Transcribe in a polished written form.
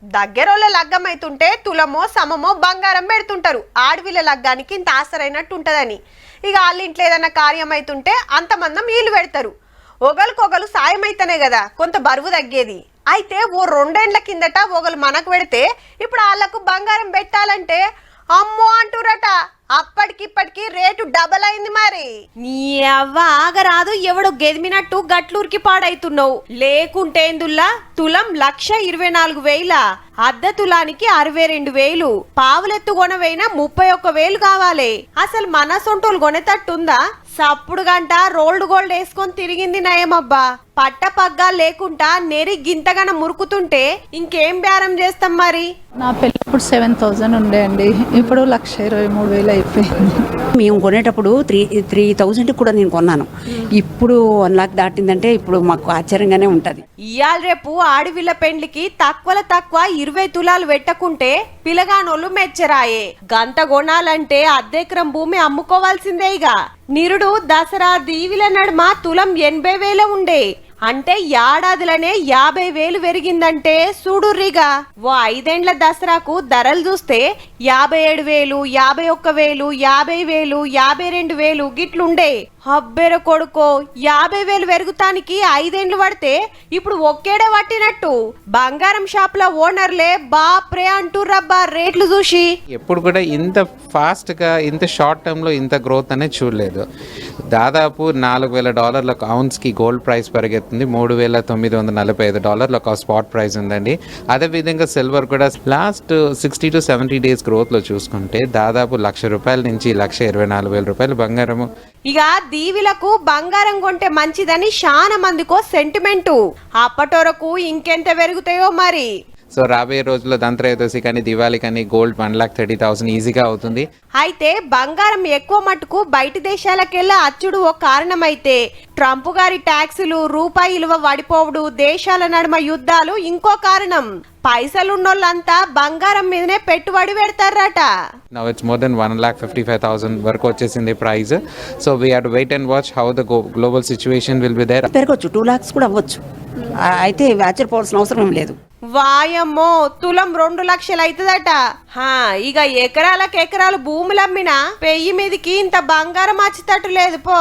దగ్గరోళ్ళ లగ్గం అయితుంటే తులమో సమమో బంగారం పెడుతుంటారు. ఆడవిళ్ళ లగ్గానికి ఇంత ఆసరైనట్టు ఉంటదని. ఇక వాళ్ళ ఇంట్లో ఏదైనా కార్యం అయితుంటే అంతమందం వీళ్ళు పెడతారు. ఒకరికొకరు సాయం అయితేనే కదా కొంత బరువు తగ్గేది. అయితే ఓ 2 ఏళ్ల కిందట ఒకరు మనకు పెడితే ఇప్పుడు వాళ్ళకు బంగారం పెట్టాలంటే అమ్మో అంటురట. అప్పటికిప్పటికి రేటు డబల్ అయింది. మరి నీ అవ్వ ఆగరాదు, ఎవడో గెదిమినట్టు గట్లూరికి పాడైతున్నావు. లేకుంటేందుల్లా తులం 1,24,000, అద్దె తులానికి 62,000, పావులెత్తు కొనవైనా 31,000 కావాలి. అసలు మన సొంటోలు కొనేటట్టుందా? సప్పుడు గంట రోల్డ్ గోల్డ్ వేసుకొని తిరిగింది నయమబ్బా. పట్ట పగ్గా లేకుండా నెరి గింతగన మురుకుతుంటే ఇంకేం బేరం చేస్తాం మరి. నా పెళ్ళప్పుడు 7,000 ఉండే అండి, ఇప్పుడు 1,23,000 అయిపోయింది. మేము కొనేటప్పుడు 3,000 కూడా నేను కొన్నాను. ఇప్పుడు 1 లాక్ దాటిందంటే ఇప్పుడు మాకు ఆశ్చర్యంగానే ఉంటది. ఇయాల రేపు ఆడవిళ్ళ పెండ్లికి తక్కువ 20 తులాలు పెట్టకుంటే పిలగానోళ్ళు మెచ్చరాయే. గంత కొనాలంటే అద్దెకరం భూమి అమ్ముకోవాల్సిందేగా. నిరుడు దసరా దీవిల నడుమ తులం 80,000 ఉండే. అంటే ఏడాదిలోనే 50,000 పెరిగిందంటే చూడుర్రిగా. ఓ 5 ఏండ్ల దసరాకు ధరలు చూస్తే 57,000, 51,000, 50,000, 52,000 గిట్లుండే. అబ్బెర కొడుకో, 50,000 పెరుగుతానికి 5 ఏండ్లు పడితే ఇప్పుడు ఒక్కేడే పట్టినట్టు. బంగారం షాప్ లో ఓనర్లే బాప్రే అంటుర్రబ్బా రేట్లు చూసి. ఎప్పుడు కూడా ఇంత ఫాస్ట్ గా ఇంత షార్ట్ టర్మ్ లో ఇంత గ్రోత్ అనేది చూడలేదు. దాదాపు $4,000 ఔన్స్ కి గోల్డ్ ప్రైస్ పెరిగెత్తుంది. $3,945 ఒక స్పాట్ ప్రైస్ ఉందండి. అదేవిధంగా సిల్వర్ కూడా లాస్ట్ 60 to 70 డేస్ గ్రోత్ లో చూసుకుంటే దాదాపు ₹1,00,000 నుంచి ₹1,24,000 బంగారము. ఇక దీవిలకు బంగారం కొంటే మంచిదని చాలా మందికో సెంటిమెంటు. అప్పటొరకు ఇంకెంత పెరుగుతాయో మరి. సో రాబోయే రోజుల్లో ధనత్రయోదశి కానీ దివాళీ కానీ గోల్డ్ 1,30,000 ఈజీగా అవుతుంది. అయితే బంగారం ఎక్కువ మట్టుకు బయట దేశాలకెళ్ళ అచ్చుడు ఓ కారణమైతే ట్రంప్ గారి ట్యాక్సులు, రూపాయి విలువ పడిపోవడు, దేశాల నడుమ యుద్ధాలు ఇంకో కారణం. పైసలున్నోళ్ళంతా బంగారం మీదనే పెట్టుబడి పెడతారట. Now it's more than 1,55,000 వరకు వచ్చేసింది price. So we have to wait and watch how the global situation will be there. పెరగొచ్చు, 2 lakhs కూడా అవ్వచ్చు. అయితే ఆశ్చర్యపోవాల్సిన అవసరం లేదు. వాయమ్మో, తులం 2 లక్షలు అవుతుందట. ఇక ఎకరాలకు ఎకరాలు భూములమ్మినా 1000 మీదకి ఇంత బంగారం వచ్చేటట్టు లేదు పో.